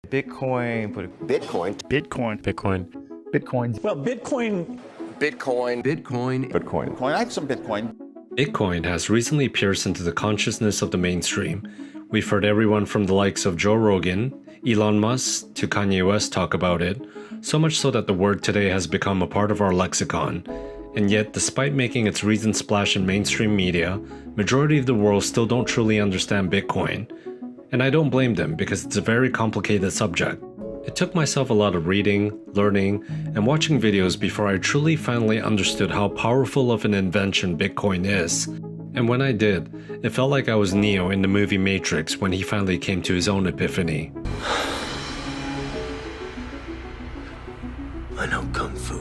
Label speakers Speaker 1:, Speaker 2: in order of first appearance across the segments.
Speaker 1: Bitcoin,
Speaker 2: Bitcoin.
Speaker 3: Bitcoin.
Speaker 1: Bitcoins.
Speaker 3: Well, Bitcoin.
Speaker 2: Bitcoin.
Speaker 1: I have some Bitcoin.
Speaker 4: Bitcoin has recently pierced into the consciousness of the mainstream. We've heard everyone from the likes of Joe Rogan, Elon Musk, to Kanye West talk about it, so much so that the word today has become a part of our lexicon. And yet, despite making its recent splash in mainstream media, majority of the world still don't truly understand Bitcoin. And I don't blame them because it's a very complicated subject. It took myself a lot of reading, learning, and watching videos before I truly finally understood how powerful of an invention Bitcoin is. And when I did, it felt like I was Neo in the movie Matrix when he finally came to his own epiphany.
Speaker 2: I know Kung Fu.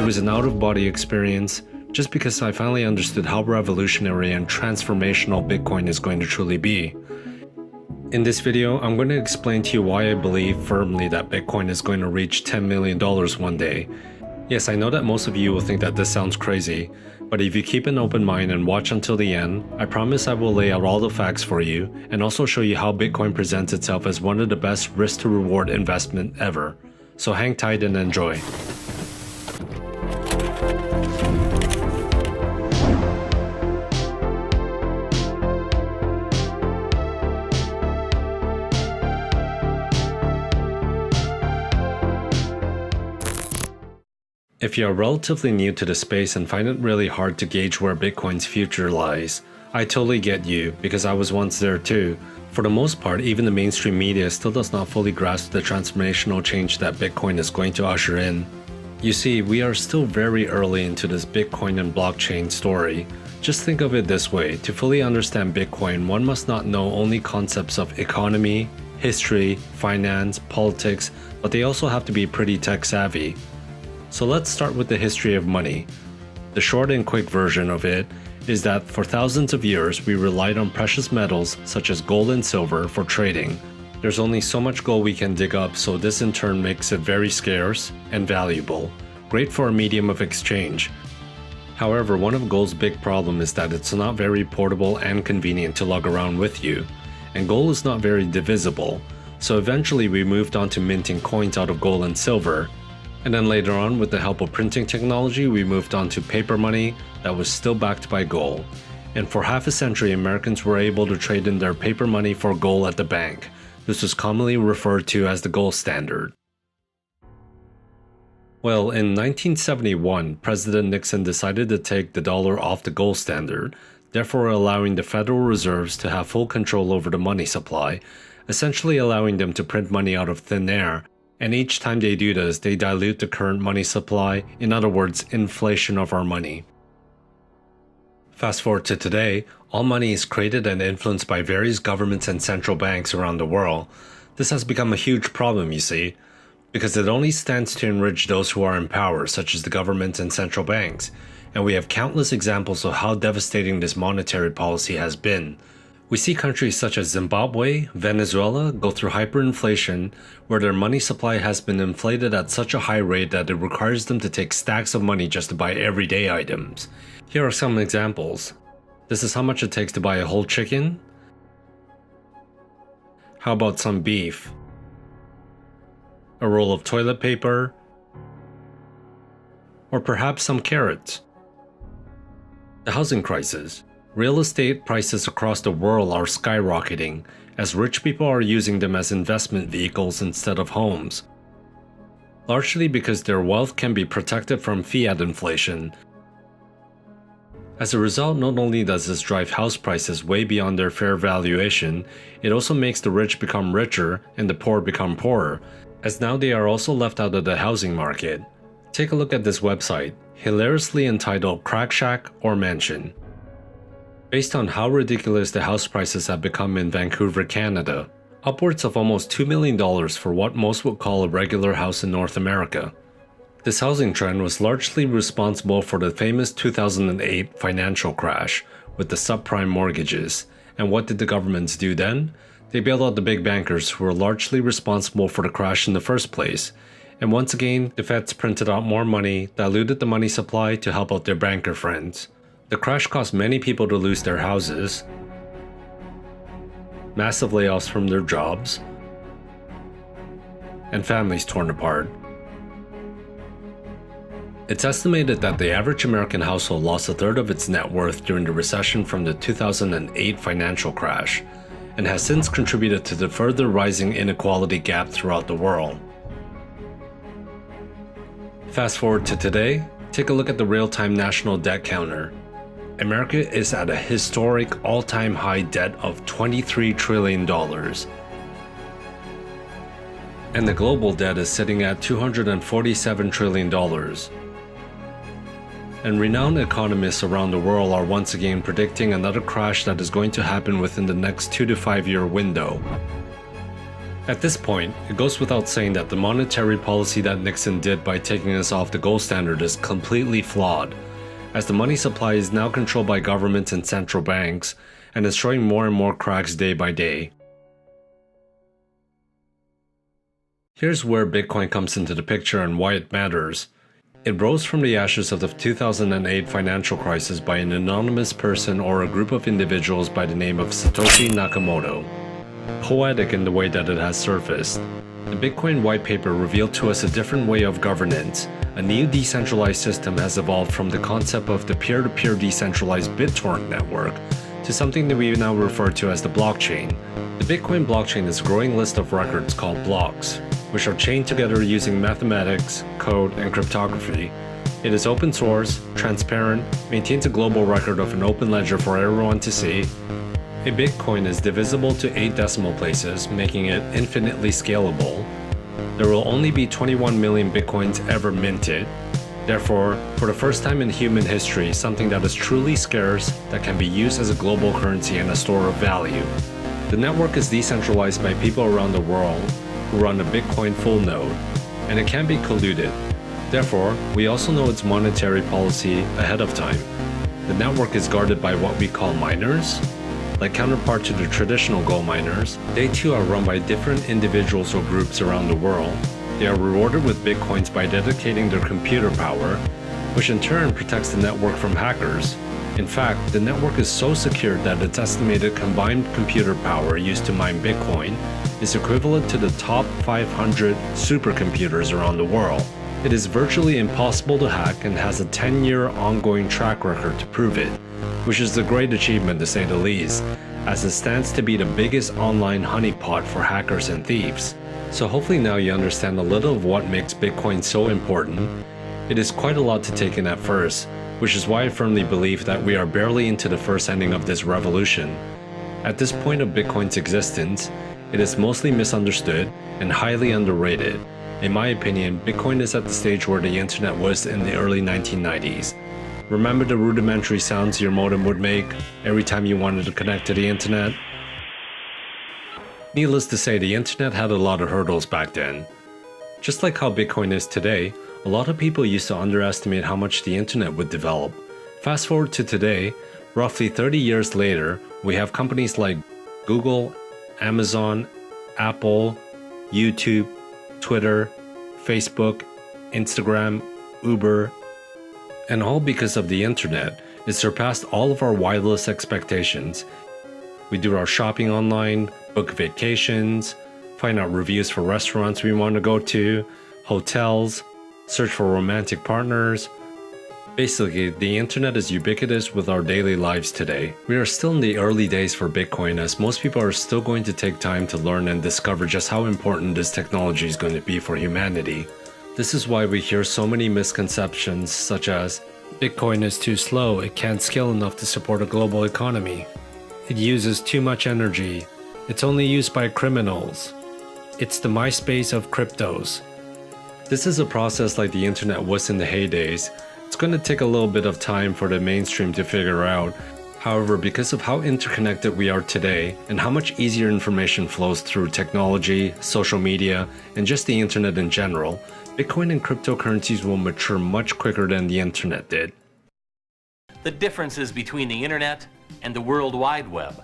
Speaker 4: It was an out-of-body experience, just because I finally understood how revolutionary and transformational Bitcoin is going to truly be. In this video, I'm going to explain to you why I believe firmly that Bitcoin is going to reach $10 million one day. Yes, I know that most of you will think that this sounds crazy, but if you keep an open mind and watch until the end, I promise I will lay out all the facts for you and also show you how Bitcoin presents itself as one of the best risk-to-reward investment ever. So hang tight and enjoy. If you are relatively new to the space and find it really hard to gauge where Bitcoin's future lies, I totally get you because I was once there too. For the most part, even the mainstream media still does not fully grasp the transformational change that Bitcoin is going to usher in. You see, we are still very early into this Bitcoin and blockchain story. Just think of it this way, to fully understand Bitcoin, one must not know only concepts of economy, history, finance, politics, but they also have to be pretty tech savvy. So let's start with the history of money. The short and quick version of it is that for thousands of years we relied on precious metals such as gold and silver for trading. There's only so much gold we can dig up, so this in turn makes it very scarce and valuable, great for a medium of exchange. However, one of gold's big problem is that it's not very portable and convenient to lug around with you, and gold is not very divisible, so eventually we moved on to minting coins out of gold and silver. And then later on, with the help of printing technology, we moved on to paper money that was still backed by gold. And for half a century, Americans were able to trade in their paper money for gold at the bank. This was commonly referred to as the gold standard. Well, in 1971, President Nixon decided to take the dollar off the gold standard, therefore allowing the Federal Reserves to have full control over the money supply, essentially allowing them to print money out of thin air. And each time they do this, they dilute the current money supply, in other words, inflation of our money. Fast forward to today, all money is created and influenced by various governments and central banks around the world. This has become a huge problem, you see, because it only stands to enrich those who are in power, such as the governments and central banks. And we have countless examples of how devastating this monetary policy has been. We see countries such as Zimbabwe, Venezuela go through hyperinflation, where their money supply has been inflated at such a high rate that it requires them to take stacks of money just to buy everyday items. Here are some examples. This is how much it takes to buy a whole chicken. How about some beef? A roll of toilet paper? Or perhaps some carrots? The housing crisis. Real estate prices across the world are skyrocketing, as rich people are using them as investment vehicles instead of homes. Largely because their wealth can be protected from fiat inflation. As a result, not only does this drive house prices way beyond their fair valuation, it also makes the rich become richer and the poor become poorer, as now they are also left out of the housing market. Take a look at this website, hilariously entitled Crack Shack or Mansion. Based on how ridiculous the house prices have become in Vancouver, Canada, upwards of almost $2 million for what most would call a regular house in North America. This housing trend was largely responsible for the famous 2008 financial crash with the subprime mortgages. And what did the governments do then? They bailed out the big bankers who were largely responsible for the crash in the first place. And once again, the feds printed out more money, diluted the money supply to help out their banker friends. The crash caused many people to lose their houses, massive layoffs from their jobs, and families torn apart. It's estimated that the average American household lost a third of its net worth during the recession from the 2008 financial crash, and has since contributed to the further rising inequality gap throughout the world. Fast forward to today, take a look at the real-time national debt counter. America is at a historic all-time high debt of $23 trillion. And the global debt is sitting at $247 trillion. And renowned economists around the world are once again predicting another crash that is going to happen within the next 2 to 5 year window. At this point, it goes without saying that the monetary policy that Nixon did by taking us off the gold standard is completely flawed, as the money supply is now controlled by governments and central banks, and is showing more and more cracks day by day. Here's where Bitcoin comes into the picture and why it matters. It rose from the ashes of the 2008 financial crisis by an anonymous person or a group of individuals by the name of Satoshi Nakamoto. Poetic in the way that it has surfaced, the Bitcoin white paper revealed to us a different way of governance. A new decentralized system has evolved from the concept of the peer-to-peer decentralized BitTorrent network to something that we now refer to as the blockchain. The Bitcoin blockchain is a growing list of records called blocks, which are chained together using mathematics, code, and cryptography. It is open source, transparent, maintains a global record of an open ledger for everyone to see. A Bitcoin is divisible to 8 decimal places, making it infinitely scalable. There will only be 21 million Bitcoins ever minted. Therefore, for the first time in human history, something that is truly scarce that can be used as a global currency and a store of value. The network is decentralized by people around the world who run a Bitcoin full node, and it can be colluded. Therefore, we also know its monetary policy ahead of time. The network is guarded by what we call miners. Like counterpart to the traditional gold miners, they too are run by different individuals or groups around the world. They are rewarded with Bitcoins by dedicating their computer power, which in turn protects the network from hackers. In fact, the network is so secure that its estimated combined computer power used to mine Bitcoin is equivalent to the top 500 supercomputers around the world. It is virtually impossible to hack and has a 10-year ongoing track record to prove it, which is a great achievement to say the least, as it stands to be the biggest online honeypot for hackers and thieves. So hopefully now you understand a little of what makes Bitcoin so important. It is quite a lot to take in at first, which is why I firmly believe that we are barely into the first inning of this revolution. At this point of Bitcoin's existence, it is mostly misunderstood and highly underrated. In my opinion, Bitcoin is at the stage where the internet was in the early 1990s. Remember the rudimentary sounds your modem would make every time you wanted to connect to the internet? Needless to say, the internet had a lot of hurdles back then. Just like how Bitcoin is today, a lot of people used to underestimate how much the internet would develop. Fast forward to today, roughly 30 years later, we have companies like Google, Amazon, Apple, YouTube, Twitter, Facebook, Instagram, Uber, and all because of the internet. It surpassed all of our wildest expectations. We do our shopping online, book vacations, find out reviews for restaurants we want to go to, hotels, search for romantic partners. Basically, the internet is ubiquitous with our daily lives today. We are still in the early days for Bitcoin, as most people are still going to take time to learn and discover just how important this technology is going to be for humanity. This is why we hear so many misconceptions such as, Bitcoin is too slow, it can't scale enough to support a global economy. It uses too much energy. It's only used by criminals. It's the MySpace of cryptos. This is a process like the internet was in the heydays. It's going to take a little bit of time for the mainstream to figure out. However, because of how interconnected we are today and how much easier information flows through technology, social media, and just the internet in general, Bitcoin and cryptocurrencies will mature much quicker than the internet did.
Speaker 2: The differences between the internet and the World Wide Web.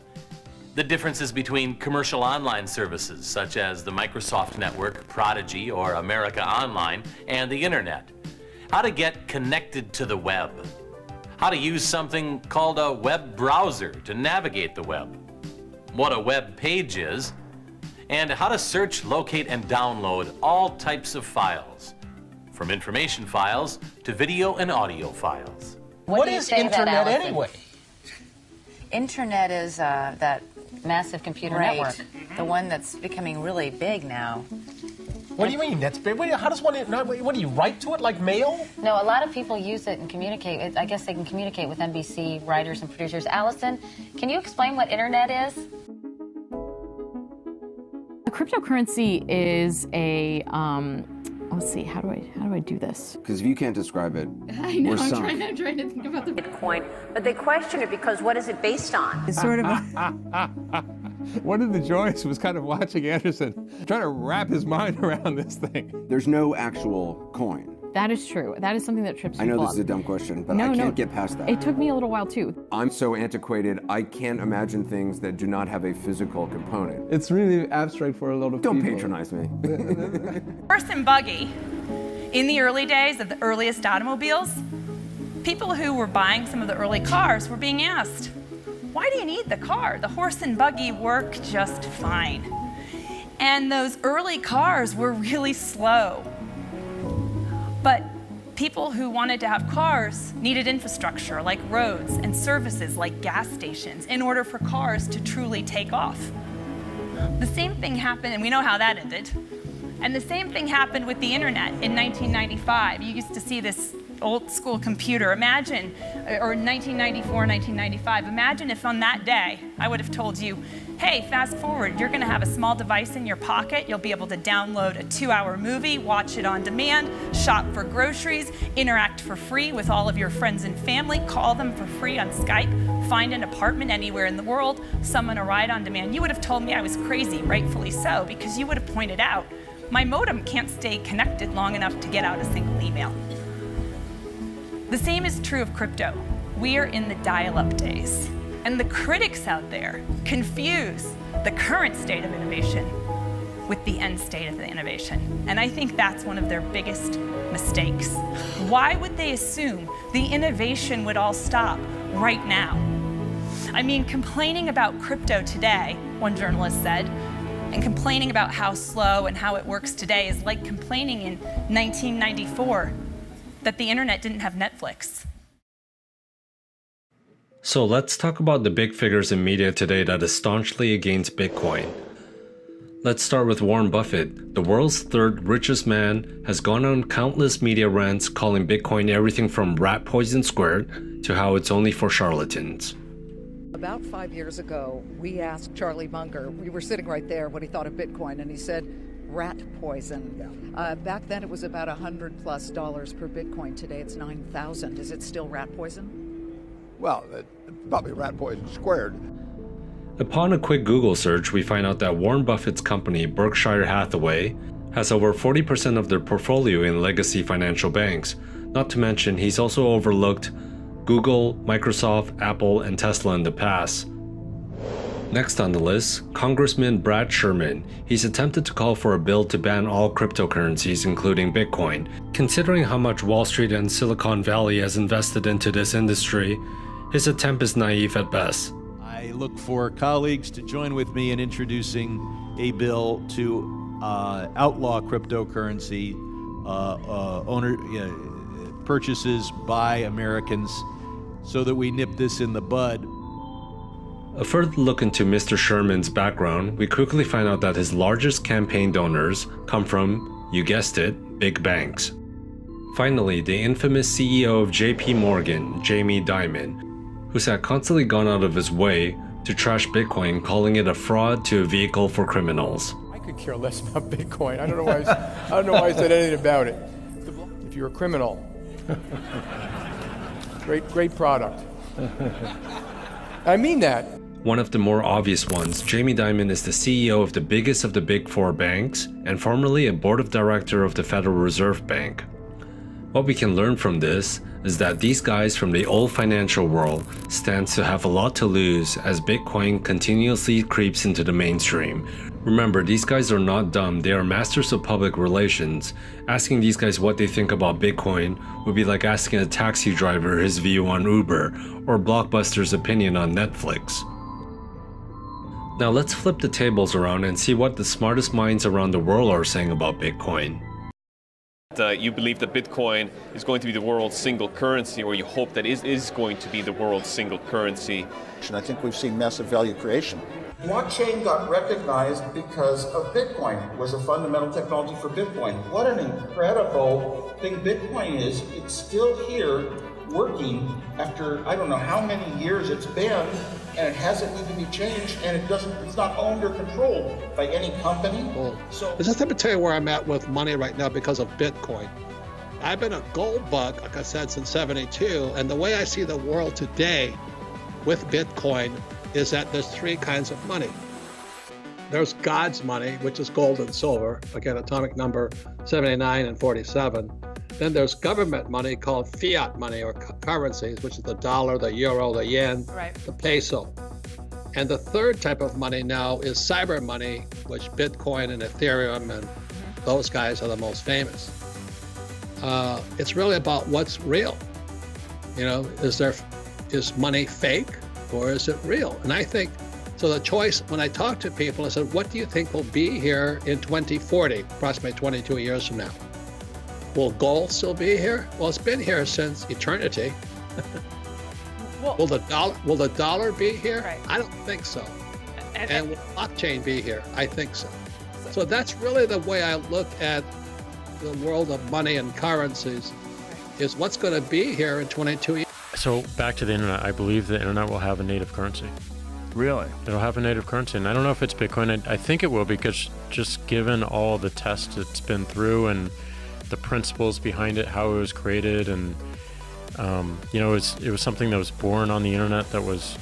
Speaker 2: The differences between commercial online services such as the Microsoft Network, Prodigy, or America Online, and the internet. How to get connected to the web. how to use something called a web browser to navigate the web, what a web page is, and how to search, locate, and download all types of files, from information files to video and audio files.
Speaker 3: What is internet anyway?
Speaker 5: Internet is that massive computer network, the one that's becoming really big now.
Speaker 3: What do you mean? That's big. How does one? What do you write to it like mail?
Speaker 5: No, a lot of people use it and communicate. I guess they can communicate with NBC writers and producers. Allison, can you explain what internet is?
Speaker 6: Cryptocurrency is a let's see, how do I do this?
Speaker 7: Because if you can't describe it,
Speaker 6: I know,
Speaker 7: we're
Speaker 6: I'm
Speaker 7: sunk.
Speaker 6: trying to think about the
Speaker 8: Bitcoin, but they question it because what is it based on?
Speaker 6: It's sort of a,
Speaker 9: One of the joys was kind of watching Anderson trying to wrap his mind around this thing.
Speaker 7: There's no actual coin.
Speaker 6: that is true. That is something that trips
Speaker 7: I
Speaker 6: people
Speaker 7: know
Speaker 6: up.
Speaker 7: this is a dumb question, but
Speaker 6: No,
Speaker 7: I can't
Speaker 6: no.
Speaker 7: get past that.
Speaker 6: It took me a little while too.
Speaker 7: I'm so antiquated, I can't imagine things that do not have a physical component.
Speaker 9: It's really abstract for a lot of
Speaker 7: Don't
Speaker 9: people.
Speaker 7: patronize me.
Speaker 10: Horse and buggy, in the early days of the earliest automobiles, people who were buying some of the early cars were being asked, why do you need the car? The horse and buggy work just fine. And those early cars were really slow. But people who wanted to have cars needed infrastructure like roads and services like gas stations in order for cars to truly take off. The same thing happened, and we know how that ended. And the same thing happened with the internet in 1995. You used to see this old school computer. Imagine, or 1994, 1995, imagine if on that day I would have told you, hey, fast forward, you're gonna have a small device in your pocket, you'll be able to download a 2-hour movie, watch it on demand, shop for groceries, interact for free with all of your friends and family, call them for free on Skype, find an apartment anywhere in the world, summon a ride on demand. You would have told me I was crazy, rightfully so, because you would have pointed out, my modem can't stay connected long enough to get out a single email. The same is true of crypto. We are in the dial-up days. And the critics out there confuse the current state of innovation with the end state of the innovation. And I think that's one of their biggest mistakes. Why would they assume the innovation would all stop right now? I mean, complaining about crypto today, one journalist said, and complaining about how slow and how it works today is like complaining in 1994 that the internet didn't have Netflix.
Speaker 4: So let's talk about the big figures in media today that is staunchly against Bitcoin. Let's start with Warren Buffett. The world's third richest man has gone on countless media rants calling Bitcoin everything from rat poison squared to how it's only for charlatans.
Speaker 11: About 5 years ago, we asked Charlie Munger, we were sitting right there, what he thought of Bitcoin, and he said, rat poison. Back then it was about $100+ per Bitcoin. Today it's 9,000. Is it still rat poison?
Speaker 12: Well, probably rat poison squared.
Speaker 4: Upon a quick Google search, we find out that Warren Buffett's company, Berkshire Hathaway, has over 40% of their portfolio in legacy financial banks. Not to mention, he's also overlooked Google, Microsoft, Apple, and Tesla in the past. Next on the list, Congressman Brad Sherman. He's attempted to call for a bill to ban all cryptocurrencies, including Bitcoin. Considering how much Wall Street and Silicon Valley has invested into this industry, his attempt is naive at best.
Speaker 13: I look for colleagues to join with me in introducing a bill to outlaw cryptocurrency purchases by Americans so that we nip this in the bud.
Speaker 4: A further look into Mr. Sherman's background, we quickly find out that his largest campaign donors come from, you guessed it, big banks. Finally, the infamous CEO of JP Morgan, Jamie Dimon, who's had constantly gone out of his way to trash Bitcoin, calling it a fraud to a vehicle for criminals.
Speaker 14: I could care less about Bitcoin. I don't know why I said anything about it. If you're a criminal, great product. I mean that.
Speaker 4: One of the more obvious ones, Jamie Dimon is the CEO of the biggest of the big four banks and formerly a board of director of the Federal Reserve Bank. What we can learn from this is that these guys from the old financial world stands to have a lot to lose as Bitcoin continuously creeps into the mainstream, Remember, these guys are not dumb, they are masters of public relations. Asking these guys what they think about Bitcoin would be like asking a taxi driver his view on Uber, or Blockbuster's opinion on Netflix. Now let's flip the tables around and see what the smartest minds around the world are saying about Bitcoin.
Speaker 15: You believe that Bitcoin is going to be the world's single currency, or you hope that it is going to be the world's single currency.
Speaker 12: And I think we've seen massive value creation.
Speaker 16: Blockchain got recognized because of Bitcoin. It was a fundamental technology for Bitcoin. What an incredible thing Bitcoin is. It's still here working after I don't know how many years it's been, and it hasn't need to be changed, and it's not owned or controlled by any company. So
Speaker 17: just let me tell you where I'm at with money right now because of Bitcoin. I've been a gold bug, like I said, since '72, and the way I see the world today with Bitcoin is that there's three kinds of money. There's God's money, which is gold and silver, again, atomic number 79 and 47. Then there's government money called fiat money or currencies, which is the dollar, the euro, the yen, the peso. And the third type of money now is cyber money, which Bitcoin and Ethereum and those guys are the most famous. It's really about what's real. You know, is money fake or is it real? And I think, so the choice, when I talk to people, I said, what do you think will be here in 2040, approximately 22 years from now? Will gold still be here? Well, it's been here since eternity. Will the dollar be here?
Speaker 10: Right.
Speaker 17: I don't think so. And will blockchain be here? I think so. So that's really the way I look at the world of money and currencies, is what's going to be here in 22 years.
Speaker 18: So back to the internet, I believe the internet will have a native currency.
Speaker 1: Really?
Speaker 18: It'll have a native currency, and I don't know if it's Bitcoin. I think it will, because just given all the tests it's been through and the principles behind it, how it was created, and it was something that was born on the internet, that was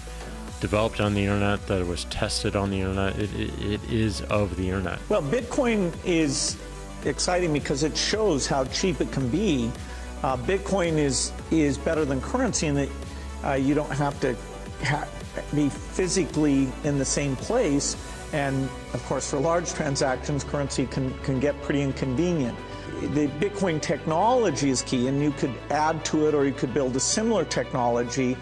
Speaker 18: developed on the internet, that was tested on the internet. It is of the internet.
Speaker 19: Well, Bitcoin is exciting because it shows how cheap it can be. Bitcoin is better than currency in that you don't have to be physically in the same place, and of course for large transactions currency can get pretty inconvenient. The Bitcoin technology is key, and you could add to it or you could build a similar technology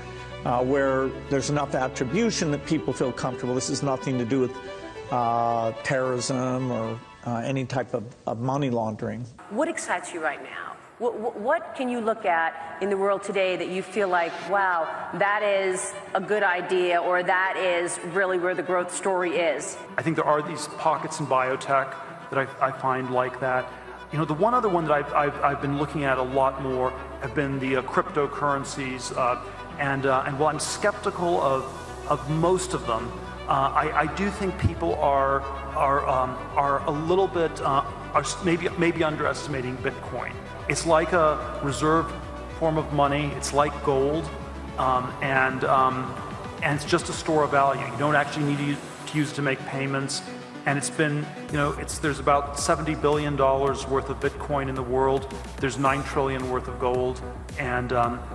Speaker 19: where there's enough attribution that people feel comfortable. This has nothing to do with terrorism or any type of money laundering.
Speaker 8: What excites you right now? What can you look at in the world today that you feel like, wow, that is a good idea, or that is really where the growth story is?
Speaker 20: I think there are these pockets in biotech that I find like that. You know, the one other one that I've been looking at a lot more have been the cryptocurrencies, and while I'm skeptical of most of them, I do think people are a little bit are maybe underestimating Bitcoin. It's like a reserve form of money. It's like gold, and it's just a store of value. You don't actually need to use it to make payments. And it's been, there's about $70 billion worth of Bitcoin in the world. There's $9 trillion worth of gold, and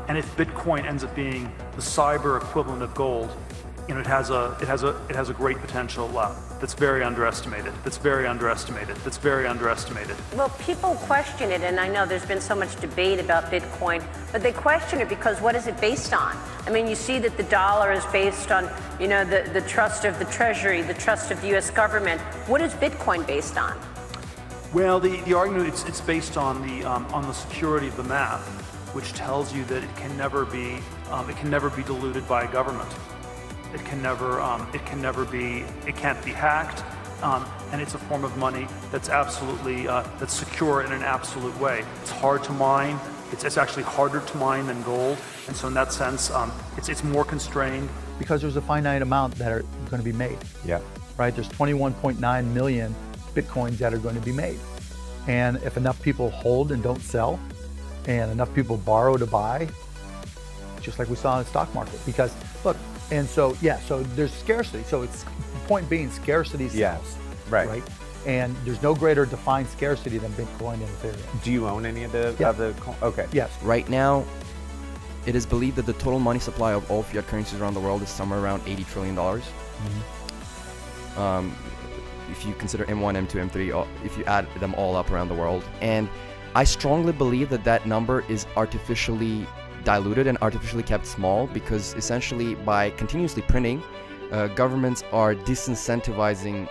Speaker 20: if Bitcoin ends up being the cyber equivalent of gold, it has a great potential that's very underestimated. That's very underestimated. That's very underestimated.
Speaker 8: Well, people question it, and I know there's been so much debate about Bitcoin, but they question it because what is it based on? I mean, you see that the dollar is based on, the trust of the Treasury, the trust of the U.S. government. What is Bitcoin based on?
Speaker 20: Well, the argument it's based on the security of the math, which tells you that it can never be diluted by a government. It can't be hacked, and it's a form of money that's absolutely that's secure in an absolute way. It's hard to mine. It's actually harder to mine than gold, and so in that sense, it's more constrained.
Speaker 1: Because there's a finite amount that are going to be made. Yeah. Right. There's 21.9 million Bitcoins that are going to be made, and if enough people hold and don't sell, and enough people borrow to buy, just like we saw in the stock market, because look. And so, so there's scarcity. So it's point being scarcity sells. Yes, right. And there's no greater defined scarcity than Bitcoin and Ethereum.
Speaker 21: Do you own any of the, okay.
Speaker 1: Yes.
Speaker 22: Right now, it is believed that the total money supply of all fiat currencies around the world is somewhere around $80 trillion. if you consider M1, M2, M3, if you add them all up around the world. And I strongly believe that that number is artificially diluted and artificially kept small, because essentially by continuously printing, governments are disincentivizing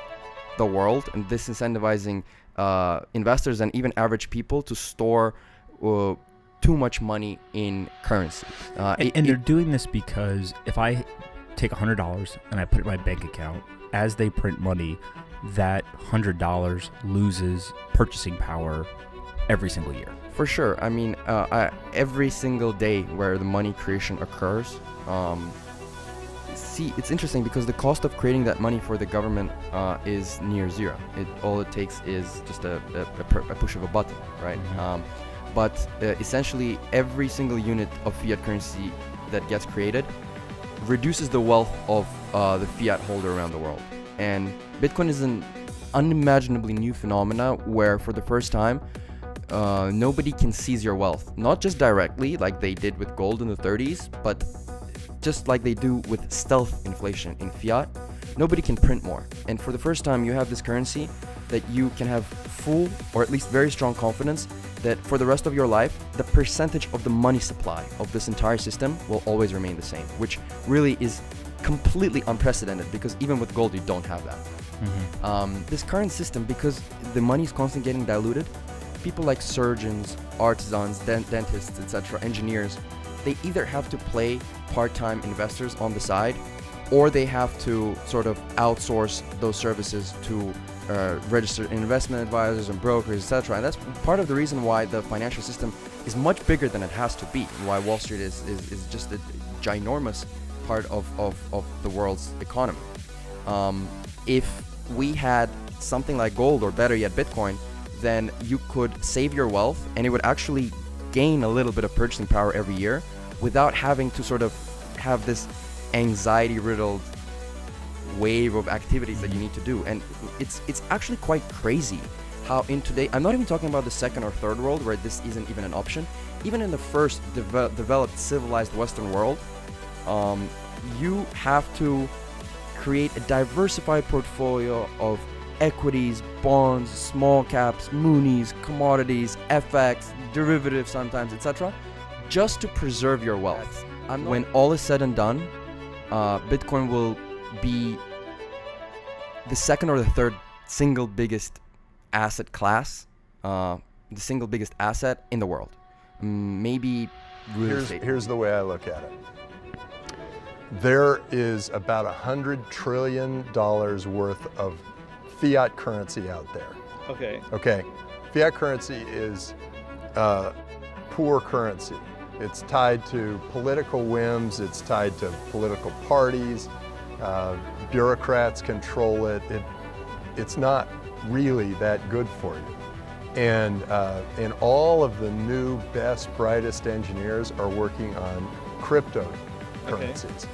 Speaker 22: the world and disincentivizing investors and even average people to store too much money in currency.
Speaker 2: And they're doing this because if I take $100 and I put it in my bank account, as they print money, that $100 loses purchasing power every single year.
Speaker 22: For sure. I mean, every single day where the money creation occurs, see, it's interesting because the cost of creating that money for the government is near zero. All it takes is just a push of a button, right? But essentially, every single unit of fiat currency that gets created reduces the wealth of the fiat holder around the world. And Bitcoin is an unimaginably new phenomena where, for the first time, nobody can seize your wealth. Not just directly, like they did with gold in the 30s, but just like they do with stealth inflation in fiat. Nobody can print more. And for the first time, you have this currency that you can have full, or at least very strong confidence that for the rest of your life, the percentage of the money supply of this entire system will always remain the same, which really is completely unprecedented, because even with gold, you don't have that. This current system, because the money is constantly getting diluted, people like surgeons, artisans, dentists, etc., engineers, they either have to play part-time investors on the side, or they have to sort of outsource those services to registered investment advisors and brokers, etc. And that's part of the reason why the financial system is much bigger than it has to be, why Wall Street is just a ginormous part of the world's economy. If we had something like gold, or better yet Bitcoin, then you could save your wealth and it would actually gain a little bit of purchasing power every year without having to sort of have this anxiety-riddled wave of activities that you need to do. And it's actually quite crazy how in today, I'm not even talking about the second or third world where this isn't even an option, even in the first developed civilized Western world, you have to create a diversified portfolio of equities, bonds, small caps, munis, commodities, FX, derivatives sometimes, etc., just to preserve your wealth. When all is said and done, Bitcoin will be the second or the third single biggest asset class, the single biggest asset in the world. Maybe real estate.
Speaker 3: Here's the way I look at it. There is about $100 trillion worth of fiat currency out there. Okay. Fiat currency is poor currency. It's tied to political whims. It's tied to political parties. Bureaucrats control it. It's not really that good for you. And all of the new, best, brightest engineers are working on cryptocurrencies.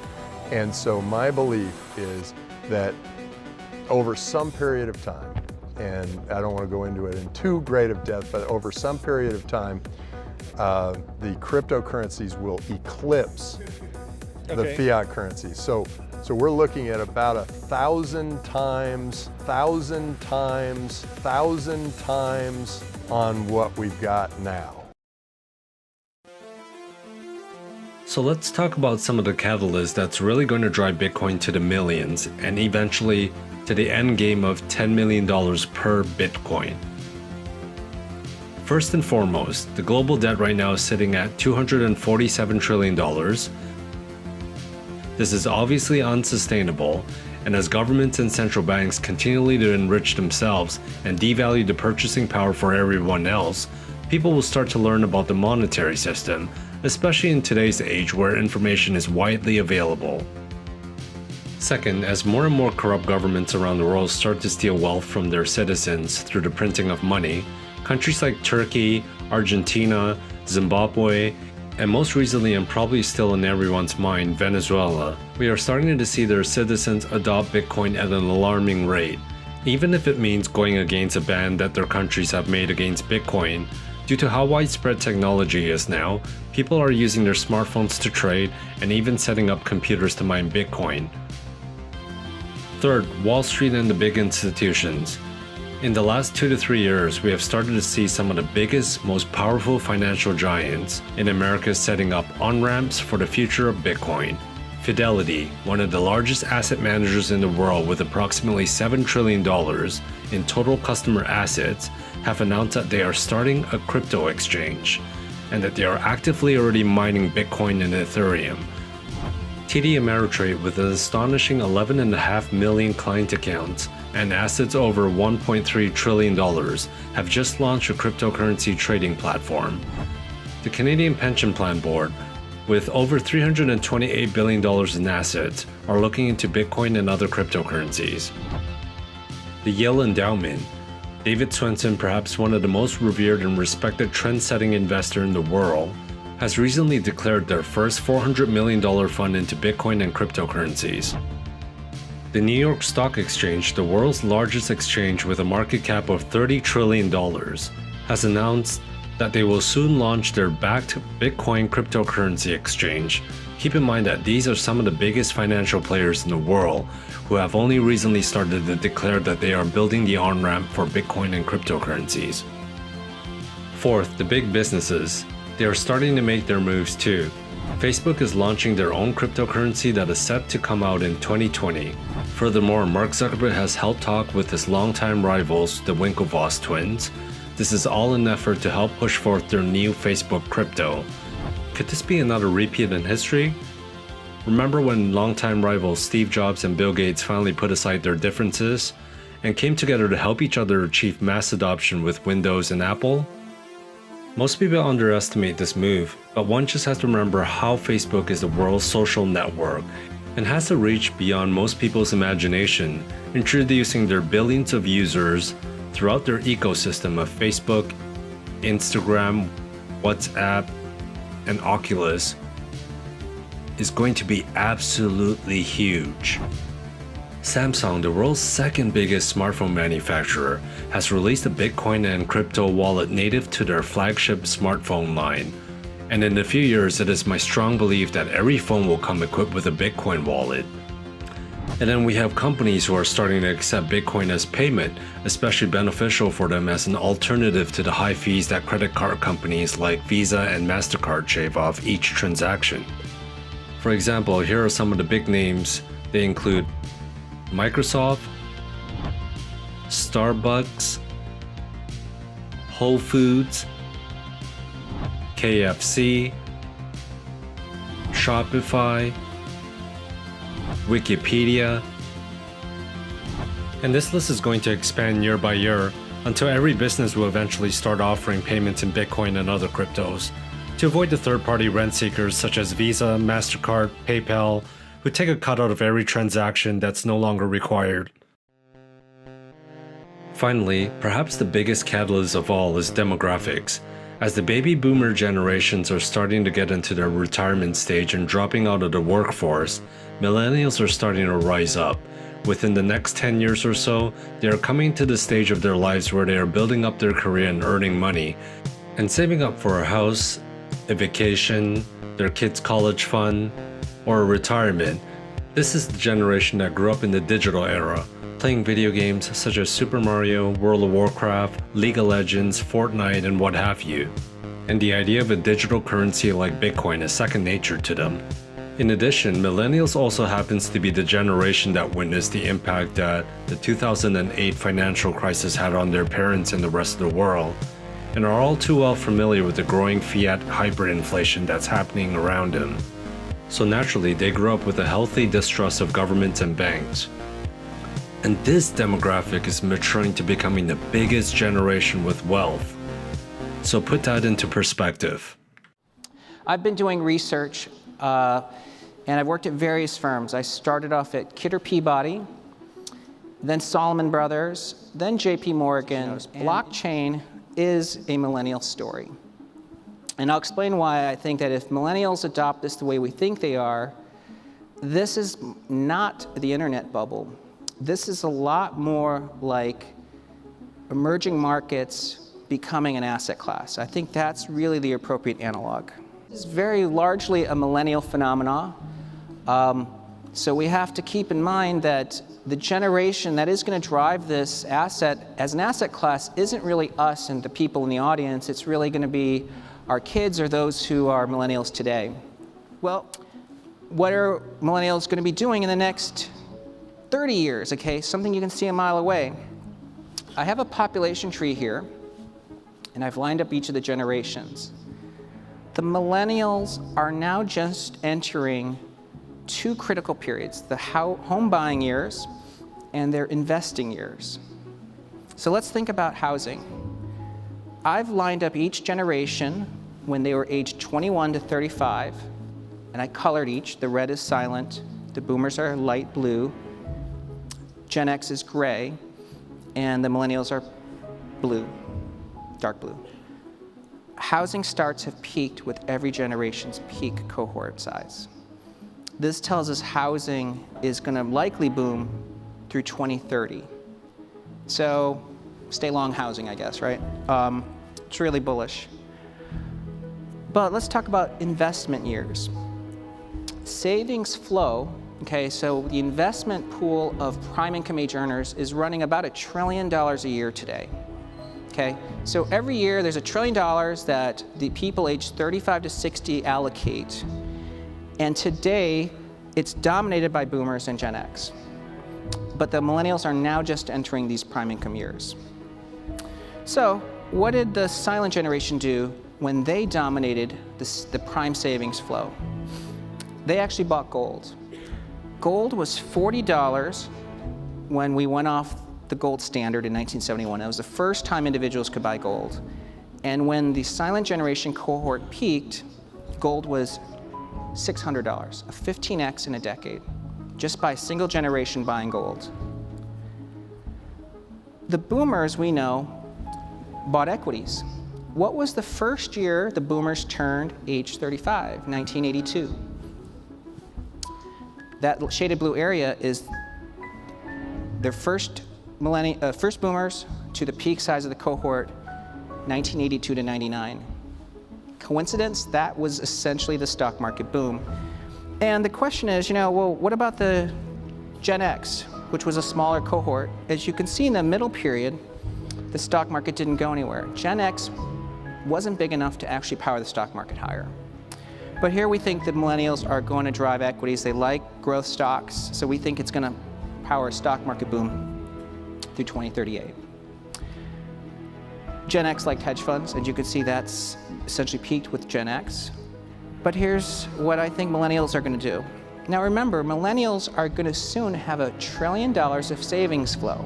Speaker 3: And so my belief is that over some period of time, and I don't want to go into it in too great of depth, but over some period of time, the cryptocurrencies will eclipse the fiat currencies. So we're looking at about 1,000 times on what we've got now.
Speaker 4: So let's talk about some of the catalysts that's really going to drive Bitcoin to the millions and eventually to the end game of $10 million per Bitcoin. First and foremost, the global debt right now is sitting at $247 trillion. This is obviously unsustainable, and as governments and central banks continually to enrich themselves and devalue the purchasing power for everyone else, people will start to learn about the monetary system, especially in today's age where information is widely available. Second, as more and more corrupt governments around the world start to steal wealth from their citizens through the printing of money, countries like Turkey, Argentina, Zimbabwe, and most recently and probably still in everyone's mind, Venezuela, we are starting to see their citizens adopt Bitcoin at an alarming rate, even if it means going against a ban that their countries have made against Bitcoin. Due to how widespread technology is now, people are using their smartphones to trade and even setting up computers to mine Bitcoin. Third, Wall Street and the big institutions. In the last 2 to 3 years, we have started to see some of the biggest, most powerful financial giants in America setting up on-ramps for the future of Bitcoin. Fidelity, one of the largest asset managers in the world with approximately $7 trillion in total customer assets, have announced that they are starting a crypto exchange and that they are actively already mining Bitcoin and Ethereum. TD Ameritrade, with an astonishing 11.5 million client accounts and assets over $1.3 trillion, have just launched a cryptocurrency trading platform. The Canadian Pension Plan Board, with over $328 billion in assets, are looking into Bitcoin and other cryptocurrencies. The Yale Endowment, David Swensen, perhaps one of the most revered and respected trend-setting investor in the world, has recently declared their first $400 million fund into Bitcoin and cryptocurrencies. The New York Stock Exchange, the world's largest exchange with a market cap of $30 trillion, has announced that they will soon launch their backed Bitcoin cryptocurrency exchange. Keep in mind that these are some of the biggest financial players in the world who have only recently started to declare that they are building the on-ramp for Bitcoin and cryptocurrencies. Fourth, the big businesses. They are starting to make their moves too. Facebook is launching their own cryptocurrency that is set to come out in 2020. Furthermore, Mark Zuckerberg has held talk with his longtime rivals, the Winklevoss twins. This is all in an effort to help push forth their new Facebook crypto. Could this be another repeat in history? Remember when longtime rivals Steve Jobs and Bill Gates finally put aside their differences and came together to help each other achieve mass adoption with Windows and Apple? Most people underestimate this move, but one just has to remember how Facebook is the world's social network and has a reach beyond most people's imagination, introducing their billions of users throughout their ecosystem of Facebook, Instagram, WhatsApp, and Oculus is going to be absolutely huge. Samsung, the world's second biggest smartphone manufacturer, has released a Bitcoin and crypto wallet native to their flagship smartphone line. And in a few years, it is my strong belief that every phone will come equipped with a Bitcoin wallet. And then we have companies who are starting to accept Bitcoin as payment, especially beneficial for them as an alternative to the high fees that credit card companies like Visa and MasterCard shave off each transaction. For example, here are some of the big names. They include Microsoft, Starbucks, Whole Foods, KFC, Shopify, Wikipedia, and this list is going to expand year by year until every business will eventually start offering payments in Bitcoin and other cryptos to avoid the third-party rent seekers such as Visa, MasterCard, PayPal, who take a cut out of every transaction that's no longer required. Finally, perhaps the biggest catalyst of all is demographics. As the baby boomer generations are starting to get into their retirement stage and dropping out of the workforce, millennials are starting to rise up. Within the next 10 years or so, they are coming to the stage of their lives where they are building up their career and earning money, and saving up for a house, a vacation, their kids' college fund, or a retirement. This is the generation that grew up in the digital era, playing video games such as Super Mario, World of Warcraft, League of Legends, Fortnite, and what have you. And the idea of a digital currency like Bitcoin is second nature to them. In addition, millennials also happens to be the generation that witnessed the impact that the 2008 financial crisis had on their parents and the rest of the world, and are all too well familiar with the growing fiat hyperinflation that's happening around them. So naturally, they grew up with a healthy distrust of governments and banks. And this demographic is maturing to becoming the biggest generation with wealth. So put that into perspective.
Speaker 5: I've been doing research, and I've worked at various firms. I started off at Kidder Peabody, then Solomon Brothers, then JP Morgan. Blockchain is a millennial story. And I'll explain why I think that if millennials adopt this the way we think they are, this is not the internet bubble. This is a lot more like emerging markets becoming an asset class. I think that's really the appropriate analog. This is very largely a millennial phenomenon. So we have to keep in mind that the generation that is going to drive this asset as an asset class isn't really us and the people in the audience. It's really going to be our kids or those who are millennials today. Well, what are millennials going to be doing in the next 30 years? Okay, something you can see a mile away. I have a population tree here, and I've lined up each of the generations. The millennials are now just entering two critical periods, the home buying years and their investing years. So let's think about housing. I've lined up each generation when they were aged 21 to 35, and I colored each. The red is silent, the boomers are light blue, Gen X is gray, and the millennials are blue, dark blue. Housing starts have peaked with every generation's peak cohort size. This tells us housing is going to likely boom through 2030. So stay long housing, I guess, right? It's really bullish. But let's talk about investment years. Savings flow, okay, so the investment pool of prime income age earners is running about $1 trillion a year today. Okay, so every year there's $1 trillion that the people aged 35 to 60 allocate. And today, it's dominated by boomers and Gen X. But the millennials are now just entering these prime income years. So what did the silent generation do when they dominated the prime savings flow? They actually bought gold. Gold was $40 when we went off the gold standard in 1971. That was the first time individuals could buy gold. And when the silent generation cohort peaked, gold was $600, a 15x in a decade, just by a single generation buying gold. The boomers, we know, bought equities. What was the first year the boomers turned age 35? 1982. That shaded blue area is their first boomers to the peak size of the cohort, 1982 to 99. Coincidence? That was essentially the stock market boom. And the question is, well, what about the Gen X, which was a smaller cohort? As you can see in the middle period, the stock market didn't go anywhere. Gen X wasn't big enough to actually power the stock market higher. But here we think the millennials are going to drive equities. They like growth stocks, so we think it's going to power a stock market boom through 2038. Gen X liked hedge funds, and you can see that's essentially peaked with Gen X. But here's what I think millennials are going to do. Now remember, millennials are going to soon have $1 trillion of savings flow.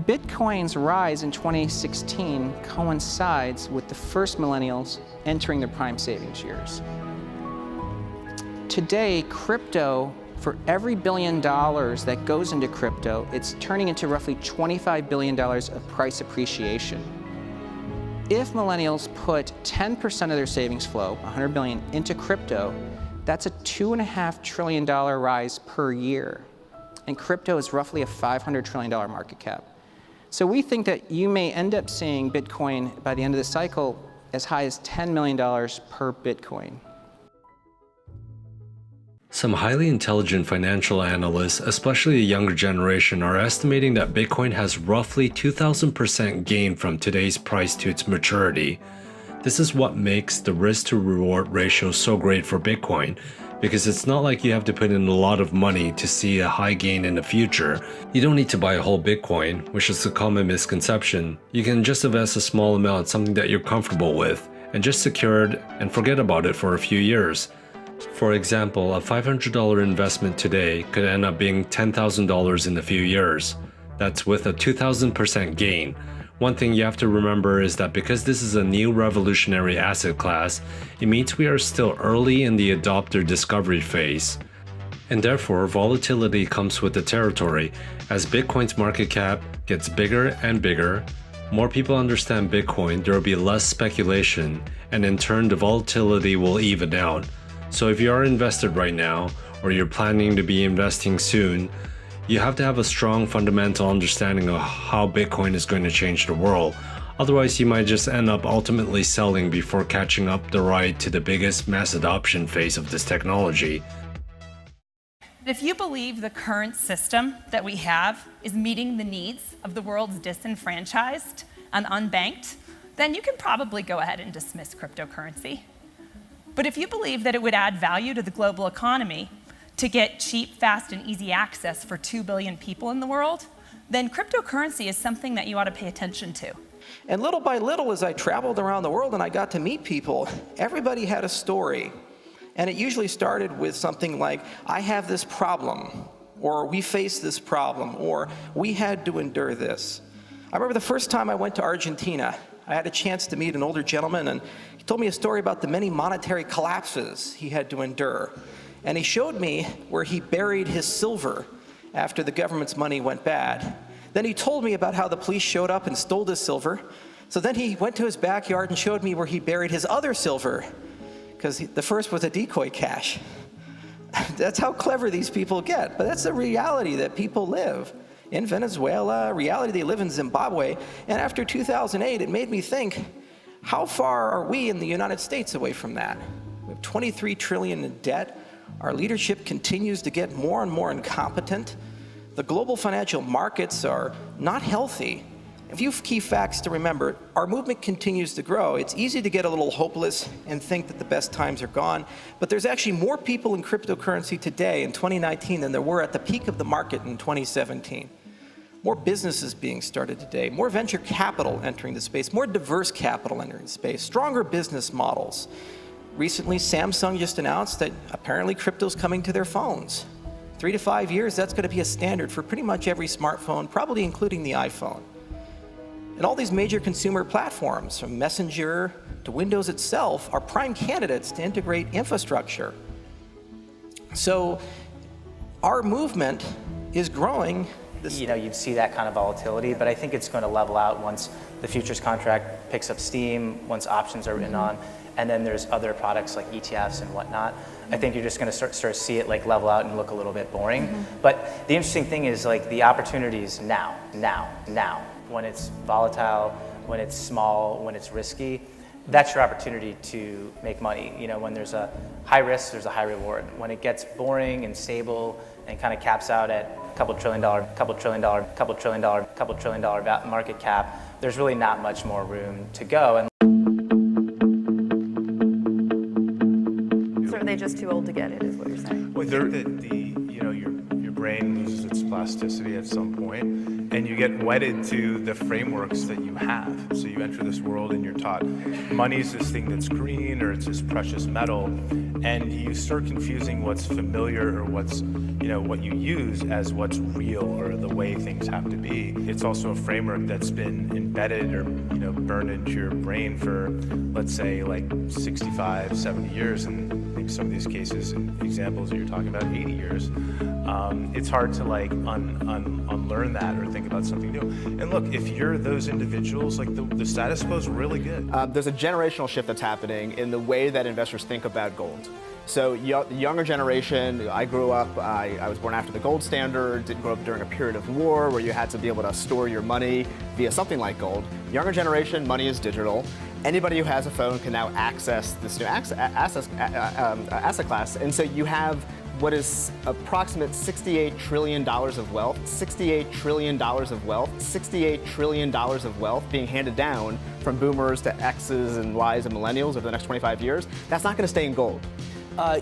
Speaker 5: Bitcoin's rise in 2016 coincides with the first millennials entering their prime savings years. Today, crypto, for every $1 billion that goes into crypto, it's turning into roughly $25 billion of price appreciation. If millennials put 10% of their savings flow, $100 billion, into crypto, that's a $2.5 trillion rise per year. And crypto is roughly a $500 trillion market cap. So we think that you may end up seeing Bitcoin by the end of the cycle as high as $10 million per Bitcoin.
Speaker 4: Some highly intelligent financial analysts, especially the younger generation, are estimating that Bitcoin has roughly 2,000% gain from today's price to its maturity. This is what makes the risk to reward ratio so great for Bitcoin, because it's not like you have to put in a lot of money to see a high gain in the future. You don't need to buy a whole Bitcoin, which is a common misconception. You can just invest a small amount, something that you're comfortable with, and just secure it and forget about it for a few years. For example, a $500 investment today could end up being $10,000 in a few years. That's with a 2,000% gain. One thing you have to remember is that because this is a new revolutionary asset class, it means we are still early in the adopter discovery phase. And therefore, volatility comes with the territory. As Bitcoin's market cap gets bigger and bigger, more people understand Bitcoin, there will be less speculation, and in turn the volatility will even out. So if you are invested right now, or you're planning to be investing soon, you have to have a strong fundamental understanding of how Bitcoin is going to change the world. Otherwise, you might just end up ultimately selling before catching up the ride to the biggest mass adoption phase of this technology.
Speaker 10: If you believe the current system that we have is meeting the needs of the world's disenfranchised and unbanked, then you can probably go ahead and dismiss cryptocurrency. But if you believe that it would add value to the global economy to get cheap, fast, and easy access for 2 billion people in the world, then cryptocurrency is something that you ought to pay attention to.
Speaker 6: And little by little, as I traveled around the world and I got to meet people, everybody had a story. And it usually started with something like, I have this problem, or we face this problem, or we had to endure this. I remember the first time I went to Argentina, I had a chance to meet an older gentleman, and he told me a story about the many monetary collapses he had to endure. And he showed me where he buried his silver after the government's money went bad. Then he told me about how the police showed up and stole his silver. So then he went to his backyard and showed me where he buried his other silver, because the first was a decoy cache. That's how clever these people get. But that's the reality that people live in Venezuela, reality they live in Zimbabwe. And after 2008, it made me think, how far are we in the United States away from that? We have 23 trillion in debt. Our leadership continues to get more and more incompetent. The global financial markets are not healthy. A few key facts to remember. Our movement continues to grow. It's easy to get a little hopeless and think that the best times are gone, but there's actually more people in cryptocurrency today in 2019 than there were at the peak of the market in 2017. More businesses being started today, more venture capital entering the space, more diverse capital entering the space, stronger business models. Recently, Samsung just announced that apparently crypto's coming to their phones. 3 to 5 years, that's going to be a standard for pretty much every smartphone, probably including the iPhone. And all these major consumer platforms, from Messenger to Windows itself, are prime candidates to integrate infrastructure. So our movement is growing.
Speaker 9: You'd see that kind of volatility, but I think it's going to level out once the futures contract picks up steam, once options are written on, and then there's other products like ETFs and whatnot. I think you're just going to start to see it like level out and look a little bit boring. But the interesting thing is like the opportunities now. When it's volatile, when it's small, when it's risky, that's your opportunity to make money. When there's a high risk, there's a high reward. When it gets boring and stable and kind of caps out at couple trillion dollar market cap, there's really not much more room to go.
Speaker 23: So are they just too old to get it, is what you're saying?
Speaker 24: Well, I think that your brain loses its plasticity at some point, and you get wedded to the frameworks that you have. So you enter this world and you're taught money's this thing that's green, or it's this precious metal, and you start confusing what's familiar or what's what you use as what's real or the way things have to be. It's also a framework that's been embedded or burned into your brain for, let's say, like 65, 70 years, and maybe some of these cases and examples that you're talking about, 80 years. It's hard to like unlearn that or think about something new. And look, if you're those individuals, like the status quo is really good.
Speaker 25: There's a generational shift that's happening in the way that investors think about gold. So the younger generation, I grew up, I was born after the gold standard, didn't grow up during a period of war where you had to be able to store your money via something like gold. Younger generation, money is digital. Anybody who has a phone can now access this new asset class. And so you have what is approximate $68 trillion of wealth, $68 trillion of wealth, $68 trillion of wealth being handed down from boomers to X's and Y's and millennials over the next 25 years. That's not going to stay in gold.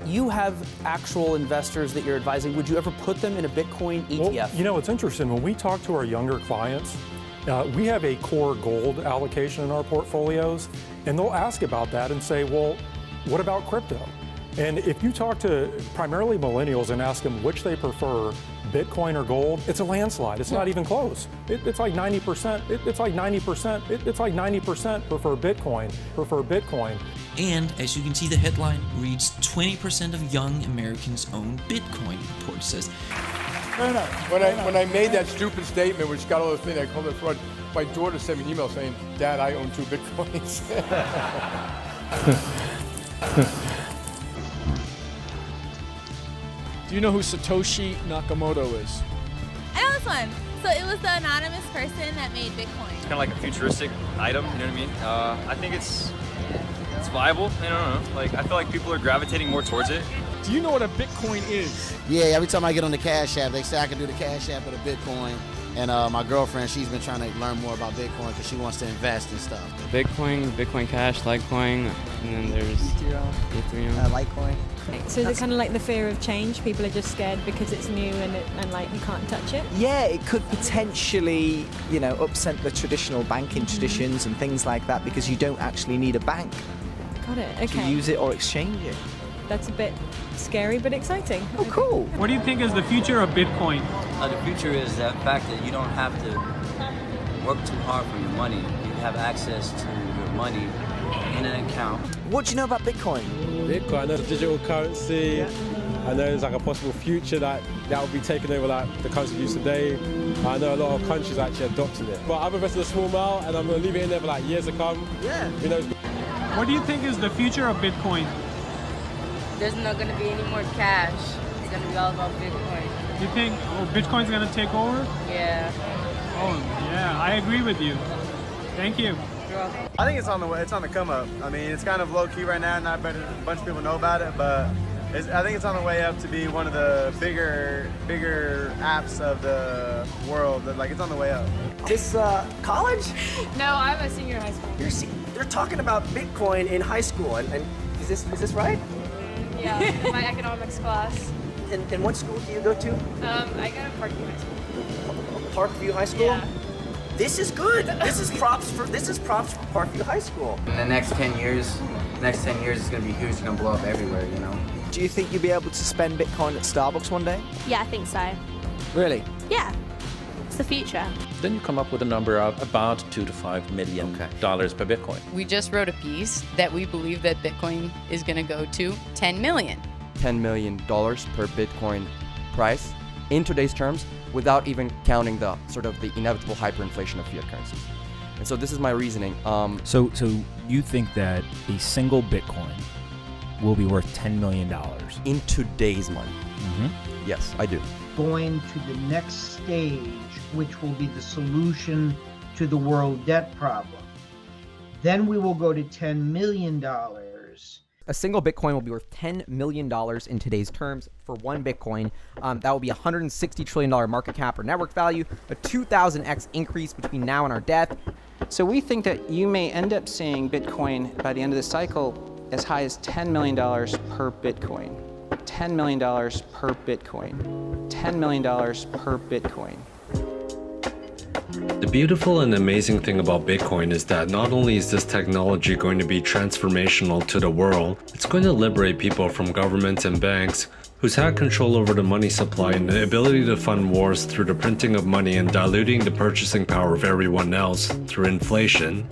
Speaker 26: You have actual investors that you're advising. Would you ever put them in a Bitcoin ETF?
Speaker 27: Well, it's interesting. When we talk to our younger clients, we have a core gold allocation in our portfolios, and they'll ask about that and say, well, what about crypto? And if you talk to primarily millennials and ask them which they prefer, Bitcoin or gold, it's a landslide. It's not even close. It's like 90%. It's like 90% prefer Bitcoin.
Speaker 28: And as you can see, the headline reads 20% of young Americans own Bitcoin, the report says.
Speaker 14: No. When I made that stupid statement, which got all those things, I called it fraud, my daughter sent me an email saying, Dad, I own 2 Bitcoins.
Speaker 29: Do you know who Satoshi Nakamoto is?
Speaker 30: I know this one. So it was the anonymous person that made Bitcoin.
Speaker 31: It's kind of like a futuristic item, you know what I mean? I think it's viable. I don't know. Like, I feel like people are gravitating more towards it.
Speaker 29: Do you know what a Bitcoin is?
Speaker 7: Yeah, every time I get on the Cash App, they say I can do the Cash App with a Bitcoin. And my girlfriend, she's been trying to learn more about Bitcoin because she wants to invest and stuff.
Speaker 8: Bitcoin, Bitcoin Cash, Litecoin, and then there's Ethereum.
Speaker 11: Litecoin.
Speaker 12: So is it kind of like the fear of change? People are just scared because it's new and like you can't touch it?
Speaker 11: Yeah, it could potentially, upset the traditional banking traditions and things like that because you don't actually need a bank
Speaker 12: Got it,
Speaker 11: to
Speaker 12: okay.
Speaker 11: use it or exchange it.
Speaker 12: That's a bit scary but exciting.
Speaker 11: Oh, cool.
Speaker 29: What do you think is the future of Bitcoin?
Speaker 13: The future is that fact that you don't have to work too hard for your money. You have access to your money in an account.
Speaker 11: What do you know about Bitcoin?
Speaker 15: Bitcoin, I know the digital currency. Yeah. I know there's like a possible future that will be taking over like the currency used today. I know a lot of countries actually adopting it. But I've invested a small amount and I'm going to leave it in there for like years to come.
Speaker 11: Yeah.
Speaker 29: What do you think is the future of Bitcoin?
Speaker 16: There's not going to be any more cash. It's going to be all about Bitcoin.
Speaker 29: You think Bitcoin's going to take over?
Speaker 16: Yeah.
Speaker 29: Oh, yeah, I agree with you. Thank you.
Speaker 17: I think it's on the way. It's on the come up. I mean, it's kind of low key right now. Not a bunch of people know about it, but I think it's on the way up to be one of the bigger apps of the world. Like it's on the way up.
Speaker 11: This college?
Speaker 16: No, I'm a senior in high school.
Speaker 11: They're talking about Bitcoin in high school, and is this right?
Speaker 16: Yeah, my economics class.
Speaker 11: And what school do you go to?
Speaker 16: I go to Parkview High School.
Speaker 11: Parkview High School?
Speaker 16: Yeah.
Speaker 11: This is good. This is props for Parkview High School.
Speaker 13: In the next 10 years, it's going to be huge. It's going to blow up everywhere,
Speaker 11: Do you think you'll be able to spend Bitcoin at Starbucks one day?
Speaker 30: Yeah, I think so.
Speaker 11: Really?
Speaker 30: Yeah. It's the future.
Speaker 18: Then you come up with a number of about $2 to $5 million per Bitcoin.
Speaker 16: We just wrote a piece that we believe that Bitcoin is going to go to 10 million.
Speaker 22: $10 million per Bitcoin price in today's terms without even counting the sort of the inevitable hyperinflation of fiat currencies. And so this is my reasoning.
Speaker 2: So you think that a single Bitcoin will be worth $10 million?
Speaker 22: In today's money.
Speaker 2: Mm-hmm.
Speaker 22: Yes, I do.
Speaker 19: Going to the next stage, which will be the solution to the world debt problem. Then we will go to $10 million.
Speaker 20: A single Bitcoin will be worth $10 million in today's terms for one Bitcoin. That will be a $160 trillion market cap or network value, a 2,000x increase between now and our death.
Speaker 5: So we think that you may end up seeing Bitcoin by the end of the cycle as high as $10 million per Bitcoin. $10 million per Bitcoin. $10 million per Bitcoin.
Speaker 4: The beautiful and amazing thing about Bitcoin is that not only is this technology going to be transformational to the world, it's going to liberate people from governments and banks who's had control over the money supply and the ability to fund wars through the printing of money and diluting the purchasing power of everyone else through inflation.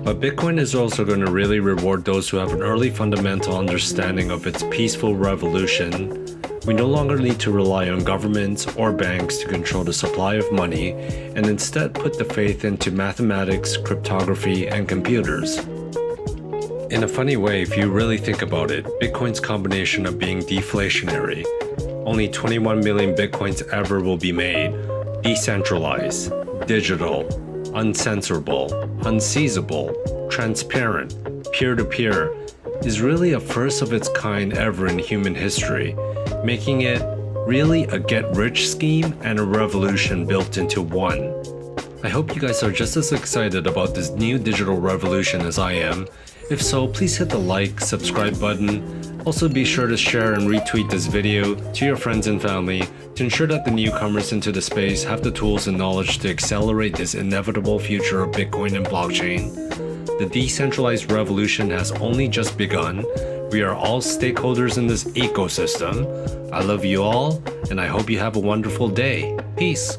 Speaker 4: But Bitcoin is also going to really reward those who have an early fundamental understanding of its peaceful revolution. We no longer need to rely on governments or banks to control the supply of money, and instead put the faith into mathematics, cryptography, and computers. In a funny way, if you really think about it, Bitcoin's combination of being deflationary, only 21 million Bitcoins ever will be made, decentralized, digital, uncensorable, unseizable, transparent, peer-to-peer, is really a first of its kind ever in human history, making it really a get-rich scheme and a revolution built into one. I hope you guys are just as excited about this new digital revolution as I am. If so, please hit the like, subscribe button. Also be sure to share and retweet this video to your friends and family to ensure that the newcomers into the space have the tools and knowledge to accelerate this inevitable future of Bitcoin and blockchain. The decentralized revolution has only just begun. We are all stakeholders in this ecosystem. I love you all, and I hope you have a wonderful day. Peace.